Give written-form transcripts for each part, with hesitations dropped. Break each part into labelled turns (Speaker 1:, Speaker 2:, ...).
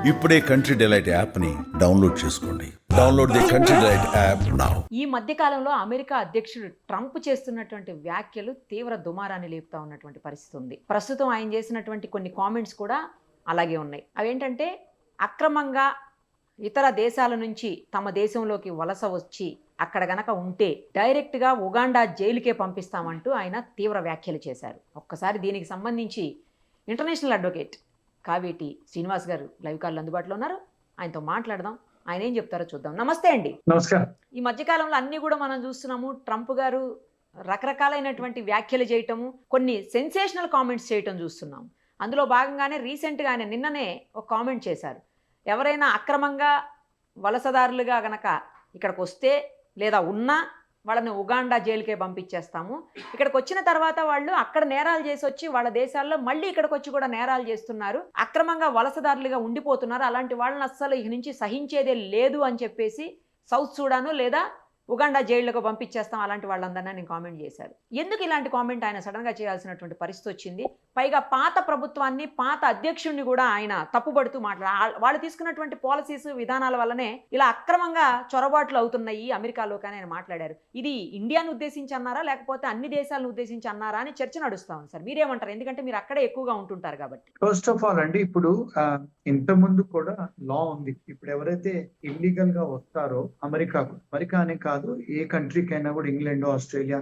Speaker 1: ఇప్పుడే country delight యాప్ని download చేసుకోండి. Download the country delight app now.
Speaker 2: ఈ మధ్య కాలంలో అమెరికా అధ్యక్షుడు ట్రంప్ చేస్తున్నటువంటి వ్యాఖ్యలు తీవ్ర దుమారాన్ని లేపుతా ఉన్నటువంటి పరిస్థితి ఉంది. ప్రస్తుతం ఆయన చేసినటువంటి కొన్ని కామెంట్స్ కూడా అలాగే ఉన్నాయి. అవేంటంటే అక్రమంగా ఇతర దేశాల నుంచి తమ దేశంలోకి వలస వచ్చి అక్కడ గనక ఉంటే డైరెక్ట్గా ఉగాండా జైలుకే పంపిస్తామంటూ ఆయన తీవ్ర వ్యాఖ్యలు చేశారు. ఒక్కసారి దీనికి సంబంధించి ఇంటర్నేషనల్ అడ్వకేట్ కావేటి శ్రీనివాస్ గారు లైవ్ కాల్ అందుబాటులో ఉన్నారు. ఆయనతో మాట్లాడదాం. ఆయన ఏం చెప్తారో చూద్దాం. నమస్తే అండి.
Speaker 3: నమస్కారం.
Speaker 2: ఈ మధ్యకాలంలో అన్నీ కూడా మనం చూస్తున్నాము. ట్రంప్ గారు రకరకాలైనటువంటి వ్యాఖ్యలు చేయటము, కొన్ని సెన్సేషనల్ కామెంట్స్ చేయటం చూస్తున్నాం. అందులో భాగంగానే రీసెంట్గా ఆయన నిన్ననే ఒక కామెంట్ చేశారు. ఎవరైనా అక్రమంగా వలసదారులుగా గనక ఇక్కడికి వస్తే లేదా ఉన్నా వాళ్ళని ఉగాండా జైలుకే పంపించేస్తాము. ఇక్కడికి వచ్చిన తర్వాత వాళ్ళు అక్కడ నేరాలు చేసి వచ్చి వాళ్ళ దేశాల్లో మళ్ళీ ఇక్కడికి వచ్చి కూడా నేరాలు చేస్తున్నారు, అక్రమంగా వలసదారులుగా ఉండిపోతున్నారు. అలాంటి వాళ్ళని అస్సలు ఇక నుంచి సహించేదే లేదు అని చెప్పేసి సౌత్ సూడాను లేదా ఉగాండా జైళ్లకు పంపించేస్తాం అలాంటి వాళ్ళందరినీ నేను కామెంట్ చేశారు. ఎందుకు ఇలాంటి కామెంట్ ఆయన సడన్గా చేయాల్సినటువంటి పరిస్థితి వచ్చింది? పైగా పాత ప్రభుత్వాన్ని, పాత అధ్యక్షుడిని కూడా ఆయన తప్పుపడుతూ వాళ్ళు తీసుకున్నటువంటి పాలసీస్, విధానాల వల్లనే ఇలా అక్రమంగా చొరబాట్లు అవుతున్నాయి అమెరికాలో కానీ ఆయన మాట్లాడారు. ఇది ఇండియాను ఉద్దేశించి అన్నారా లేకపోతే అన్ని దేశాలను ఉద్దేశించి అన్నారా అని చర్చ నడుస్తా ఉంది సార్. మీరేమంటారు? ఎందుకంటే మీరు అక్కడే ఎక్కువగా ఉంటుంటారు కాబట్టి.
Speaker 3: ఫస్ట్ ఆఫ్ ఆల్ అండి, ఇప్పుడు ఇంత ముందు కూడా లా ఉంది. ఇప్పుడు ఎవరైతే ఇల్లీగల్ గా వస్తారో అమెరికాకు, అమెరికా అనే కాదు ఏ కంట్రీకైనా కూడా, ఇంగ్లాండ్, ఆస్ట్రేలియా,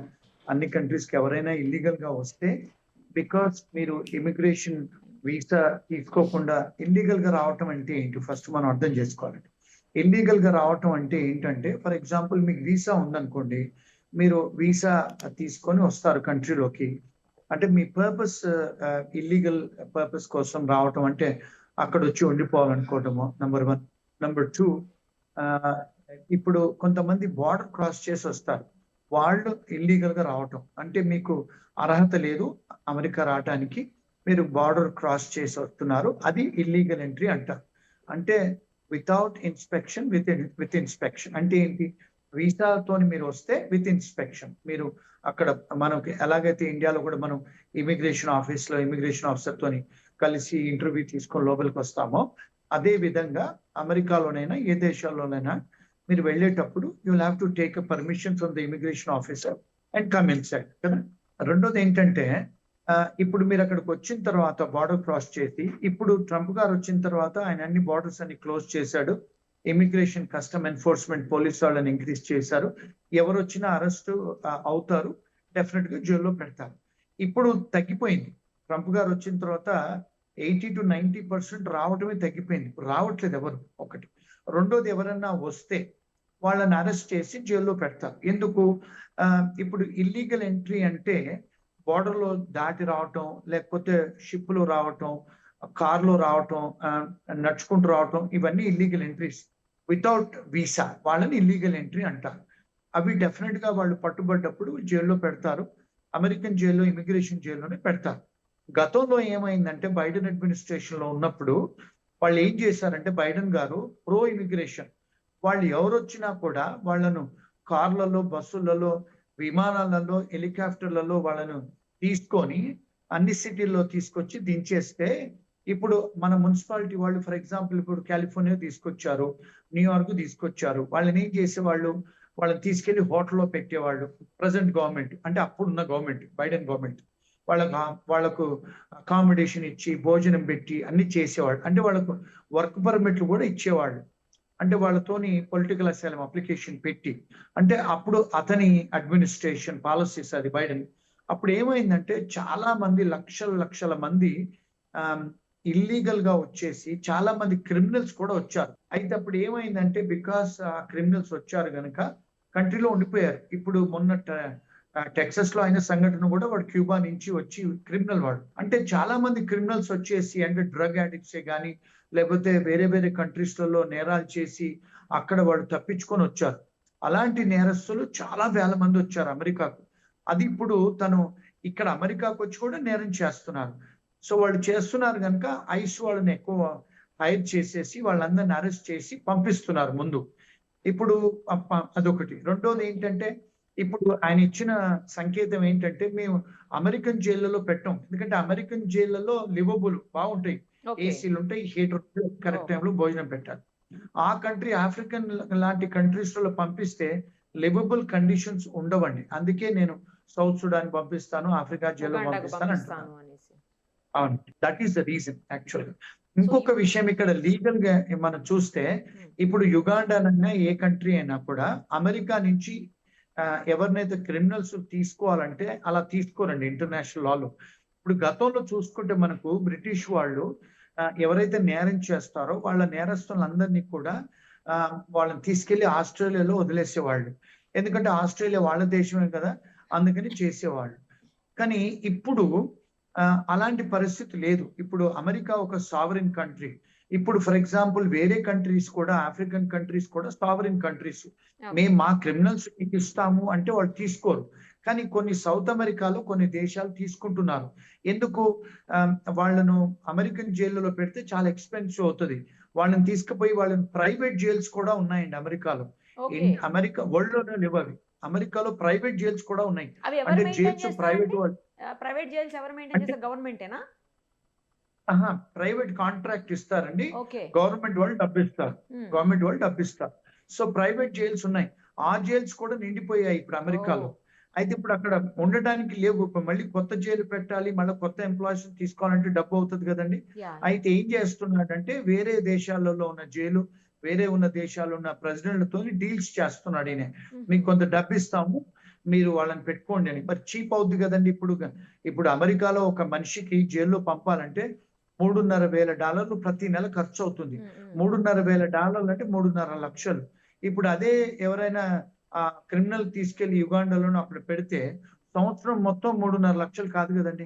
Speaker 3: అన్ని కంట్రీస్ కి ఎవరైనా ఇల్లీగల్ గా వస్తే, బికాస్ మీరు ఇమిగ్రేషన్ వీసా తీసుకోకుండా ఇల్లీగల్ గా రావటం అంటే ఏంటి ఫస్ట్ మనం అర్థం చేసుకోవాలండి. ఇల్లీగల్ గా రావటం అంటే ఏంటంటే, ఫర్ ఎగ్జాంపుల్ మీకు వీసా ఉందనుకోండి, మీరు వీసా తీసుకొని వస్తారు కంట్రీలోకి, అంటే మీ పర్పస్ ఇల్లీగల్ పర్పస్ కోసం రావటం అంటే అక్కడ వచ్చి ఉండిపోవాలనుకోవటము నెంబర్ 1. నెంబర్ 2, ఇప్పుడు కొంతమంది బార్డర్ క్రాస్ చేసి వస్తారు, వాళ్ళు ఇల్లీగల్ గా రావటం అంటే మీకు అర్హత లేదు అమెరికా రావటానికి, మీరు బార్డర్ క్రాస్ చేసి వస్తున్నారు, అది ఇల్లీగల్ ఎంట్రీ అంటారు. అంటే వితౌట్ ఇన్స్పెక్షన్, విత్ ఇన్స్పెక్షన్ అంటే ఏంటి? వీసాతో మీరు వస్తే విత్ ఇన్స్పెక్షన్, మీరు అక్కడ మనకి ఎలాగైతే ఇండియాలో కూడా మనం ఇమిగ్రేషన్ ఆఫీస్లో ఇమిగ్రేషన్ ఆఫీసర్ తోని కలిసి ఇంటర్వ్యూ తీసుకొని లోపలికి వస్తామో, అదే విధంగా అమెరికాలోనైనా ఏ దేశాల్లోనైనా మీరు వెళ్ళేటప్పుడు you will have to take a permission from the immigration officer and come in side కదా. రెండోది ఏంటంటే, ఇప్పుడు మీరు అక్కడికి వచ్చిన తర్వాత బార్డర్ క్రాస్ చేసి, ఇప్పుడు ట్రంప్ గారు వచ్చిన తర్వాత ఆయన అన్ని బార్డర్స్ అన్ని క్లోజ్ చేశాడు, ఇమిగ్రేషన్ కస్టమ్ ఎన్ఫోర్స్మెంట్ పోలీస్ వాళ్ళని ఇంక్రీజ్ చేశారు, ఎవరు వచ్చినా అరెస్ట్ అవుతారు, డెఫినెట్ గా జైల్లో పెడతారు. ఇప్పుడు తగ్గిపోయింది. ట్రంప్ గారు వచ్చిన తర్వాత 80 to 90% రావటమే తగ్గిపోయింది. ఇప్పుడు రావట్లేదు ఎవరు, ఒకటి. రెండోది, ఎవరన్నా వస్తే వాళ్ళని అరెస్ట్ చేసి జైల్లో పెడతారు. ఎందుకు? ఇప్పుడు ఇల్లీగల్ ఎంట్రీ అంటే బార్డర్లో దాటి రావటం, లేకపోతే షిప్లో రావటం, కార్లో రావటం, నడుచుకుంటూ రావటం, ఇవన్నీ ఇల్లీగల్ ఎంట్రీస్. వితౌట్ వీసా వాళ్ళని ఇల్లీగల్ ఎంట్రీ అంటారు. అవి డెఫినెట్ గా వాళ్ళు పట్టుబడ్డప్పుడు జైల్లో పెడతారు. అమెరికన్ జైల్లో, ఇమిగ్రేషన్ జైల్లోనే పెడతారు. గతంలో ఏమైందంటే, బైడెన్ అడ్మినిస్ట్రేషన్ లో ఉన్నప్పుడు వాళ్ళు ఏం చేశారంటే, బైడెన్ గారు ప్రో ఇమిగ్రేషన్, వాళ్ళు ఎవరు వచ్చినా కూడా వాళ్ళను కార్లలో, బస్సులలో, విమానాలలో, హెలికాప్టర్లలో వాళ్ళను తీసుకొని అన్ని సిటీల్లో తీసుకొచ్చి దించేస్తే, ఇప్పుడు మన మున్సిపాలిటీ వాళ్ళు ఫర్ ఎగ్జాంపుల్ ఇప్పుడు కాలిఫోర్నియా తీసుకొచ్చారు, న్యూయార్క్ తీసుకొచ్చారు, వాళ్ళని ఏం చేసేవాళ్ళు, వాళ్ళని తీసుకెళ్లి హోటల్లో పెట్టేవాళ్ళు. ప్రజెంట్ గవర్నమెంట్ అంటే అప్పుడున్న గవర్నమెంట్, బైడెన్ గవర్నమెంట్, వాళ్ళకు అకామిడేషన్ ఇచ్చి, భోజనం పెట్టి అన్ని చేసేవాళ్ళు. అంటే వాళ్ళకు వర్క్ పర్మిట్లు కూడా ఇచ్చేవాళ్ళు. అంటే వాళ్ళతోని పొలిటికల్ అసైలం అప్లికేషన్ పెట్టి, అంటే అప్పుడు అతని అడ్మినిస్ట్రేషన్ పాలసీస్ అది బైడెన్. అప్పుడు ఏమైందంటే, చాలా మంది లక్షల మంది ఇల్లీగల్ గా వచ్చేసి చాలా మంది క్రిమినల్స్ కూడా వచ్చారు. అయితే అప్పుడు ఏమైందంటే, బికాస్ ఆ క్రిమినల్స్ వచ్చారు కనుక కంట్రీలో ఉండిపోయారు. ఇప్పుడు మొన్న టెక్సస్ లో అయిన సంఘటన కూడా, వాడు క్యూబా నుంచి వచ్చి క్రిమినల్ వాడు. అంటే చాలా మంది క్రిమినల్స్ వచ్చేసి, అంటే డ్రగ్ అడిక్ట్సే కానీ లేకపోతే వేరే వేరే కంట్రీస్లలో నేరాలు చేసి అక్కడ వాడు తప్పించుకొని వచ్చారు. అలాంటి నేరస్తులు చాలా వేల మంది వచ్చారు అమెరికాకు. అది ఇప్పుడు తను ఇక్కడ అమెరికాకు వచ్చి కూడా నేరం చేస్తున్నారు. సో వాళ్ళు చేస్తున్నారు కనుక ఐస్ వాళ్ళని ఎక్కువ హైర్ చేసేసి వాళ్ళందరిని అరెస్ట్ చేసి పంపిస్తున్నారు ముందు. ఇప్పుడు అదొకటి. రెండోది ఏంటంటే, ఇప్పుడు ఆయన ఇచ్చిన సంకేతం ఏంటంటే, మేము అమెరికన్ జైళ్లలో పెట్టాం, ఎందుకంటే అమెరికన్ జైళ్లలో లివబుల్ బాగుంటాయి,
Speaker 2: ఓకే.
Speaker 3: ఏసీలు ఉంటాయి, హీటర్ కరెక్ట్ టైంలో భోజనం పెట్టాలి. ఆ కంట్రీ ఆఫ్రికన్ లాంటి కంట్రీస్ లో పంపిస్తే లివబుల్ కండిషన్స్ ఉండవండి. అందుకే నేను సౌత్ సుడాన్ పంపిస్తాను, ఆఫ్రికా జైల్లో
Speaker 2: ఉగాండాకు
Speaker 3: పంపిస్తాను అంటున్నాను.
Speaker 2: పంపిస్తాను అనేసి.
Speaker 3: అవును, that is the reason actual గా. ఇంకొక విషయం ఇక్కడ లీగల్ గా మనం చూస్తే, ఇప్పుడు యుగాండానైనా ఏ కంట్రీ అయినా కూడా అమెరికా నుంచి ఎవరినైతే క్రిమినల్స్ తీసుకోవాలంటే అలా తీసుకోరండి ఇంటర్నేషనల్ లాలో. ఇప్పుడు గతంలో చూసుకుంటే మనకు బ్రిటిష్ వాళ్ళు ఎవరైతే నేరం చేస్తారో వాళ్ళ నేరస్తులందరినీ కూడా వాళ్ళని తీసుకెళ్లి ఆస్ట్రేలియాలో వదిలేసేవాళ్ళు. ఎందుకంటే ఆస్ట్రేలియా వాళ్ళ దేశమే కదా, అందుకని చేసేవాళ్ళు. కానీ ఇప్పుడు అలాంటి పరిస్థితి లేదు. ఇప్పుడు అమెరికా ఒక సావరిన్ కంట్రీ. ఇప్పుడు ఫర్ ఎగ్జాంపుల్ వేరే కంట్రీస్ కూడా, ఆఫ్రికన్ కంట్రీస్ కూడా సావరిన్ కంట్రీస్. మేము మా క్రిమినల్స్ ఇస్తాము అంటే వాళ్ళు తీసుకోరు. కానీ కొన్ని సౌత్ అమెరికాలో కొన్ని దేశాలు తీసుకుంటున్నారు. ఎందుకు? వాళ్ళను అమెరికన్ జైల్లో పెడితే చాలా ఎక్స్పెన్సివ్ అవుతుంది. వాళ్ళని తీసుకుపోయి వాళ్ళని ప్రైవేట్ జైల్స్ కూడా ఉన్నాయండి అమెరికాలో. అమెరికా వరల్డ్ లోనే లేవు అవి. అమెరికాలో ప్రైవేట్ జైల్స్ కూడా ఉన్నాయి. అంటే జైల్స్ ప్రైవేట్ వాళ్ళు,
Speaker 2: ప్రైవేట్ జైల్స్ ఎవరు మెయింటైన్ చేస్తారు? గవర్నమెంటేనా?
Speaker 3: ప్రైవేట్ కాంట్రాక్ట్ ఇస్తారండి. గవర్నమెంట్ వాళ్ళు డబ్బిస్తారు. సో ప్రైవేట్ జైల్స్ ఉన్నాయి. ఆ జైల్స్ కూడా నిండిపోయాయి ఇప్పుడు అమెరికాలో. అయితే ఇప్పుడు అక్కడ ఉండడానికి లేవు. మళ్ళీ కొత్త జైలు పెట్టాలి, మళ్ళీ కొత్త ఎంప్లాయీస్ తీసుకోవాలంటే డబ్బు అవుతుంది కదండి. అయితే ఏం చేస్తున్నాడంటే వేరే దేశాలలో ఉన్న జైలు, వేరే ఉన్న దేశాల్లో ఉన్న ప్రెసిడెంట్లతో డీల్స్ చేస్తున్నాడు. ఈయన మీకు కొంత డబ్బు ఇస్తాము, మీరు వాళ్ళని పెట్టుకోండి అని. మరి చీప్ అవుద్ది కదండి. ఇప్పుడు అమెరికాలో ఒక మనిషికి జైల్లో పంపాలంటే $3,500 ప్రతి నెల ఖర్చు అవుతుంది. $3,500 అంటే 3.5 లక్షలు. ఇప్పుడు అదే ఎవరైనా ఆ క్రిమినల్ తీసుకెళ్లి యుగాండాలోనూ అక్కడ పెడితే సంవత్సరం మొత్తం 3.5 లక్షలు కాదు కదండి.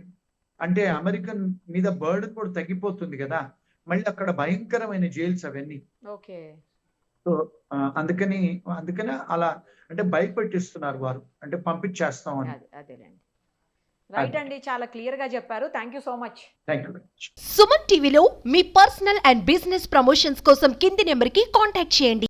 Speaker 3: అంటే అమెరికన్ మీద బర్డెన్ కూడా తగ్గిపోతుంది కదా. మళ్ళీ అక్కడ భయంకరమైన జైల్స్ అవన్నీ. సో అందుకని అలా అంటే భయపెట్టిస్తున్నారు వారు, అంటే పంపించేస్తాం అని.
Speaker 2: అదేలేండి. రైట్ అండి, చాలా క్లియర్ గా చెప్పారు. Thank you so much.
Speaker 3: Thank you.
Speaker 4: Suman టీవీలో మీ పర్సనల్ అండ్ బిజినెస్ ప్రమోషన్స్ కోసం కింది నెంబర్కి కాంటాక్ట్ చేయండి.